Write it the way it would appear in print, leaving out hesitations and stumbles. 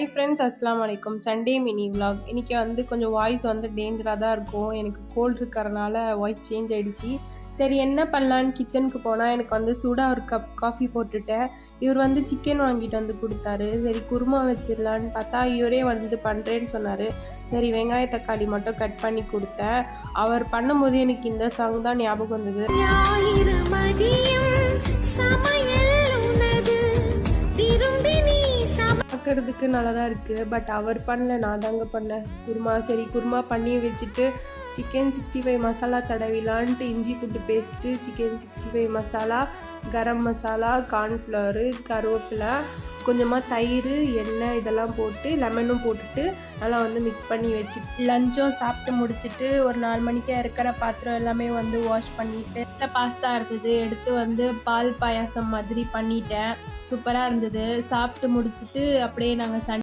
Hey friends, அஸ்ஸலாமு அலைக்கும். Sunday mini vlog. இன்றைக்கி கொஞ்சம் வாய்ஸ் டேஞ்சராக தான் இருக்கும். எனக்கு கோல்டு இருக்கிறனால வாய்ஸ் சேஞ்ச் ஆகிடுச்சி. சரி என்ன பண்ணலான்னு கிச்சனுக்கு போனால் எனக்கு சூடாக ஒரு கப் காஃபி போட்டுட்டேன். இவர் சிக்கன் வாங்கிட்டு கொடுத்தாரு. சரி குருமா வச்சிடலான்னு பார்த்தா இவரே பண்ணுறேன்னு சொன்னார். சரி வெங்காய தக்காளி மட்டும் கட் பண்ணி கொடுத்தேன். அவர் பண்ணும்போது எனக்கு இந்த சாங் தான் ஞாபகம் வந்தது. பார்க்குறதுக்கு நல்லா தான் இருக்குது. பட் அவர் பண்ணல, நான் தாங்க பண்ணேன் குருமா. சரி குருமா பண்ணி வச்சுட்டு சிக்கன் 65 மசாலா தடவிலான்ட்டு இஞ்சி பூண்டு paste, chicken 65 masala, garam masala, cornflour, கருவேப்பிலை, கொஞ்சமாக தயிர், எண்ணெய் இதெல்லாம் போட்டு லெமனும் போட்டுட்டு நல்லா மிக்ஸ் பண்ணி வச்சு லஞ்சும் சாப்பிட்டு முடிச்சுட்டு ஒரு 4 மணிக்கு இருக்கிற பாத்திரம் எல்லாமே வாஷ் பண்ணிவிட்டு இல்லை பாஸ்தா இருந்தது எடுத்து பால் பாயாசம் மாதிரி பண்ணிட்டேன். சூப்பராக இருந்தது. சாப்பிட்டு முடிச்சுட்டு அப்படியே நாங்கள்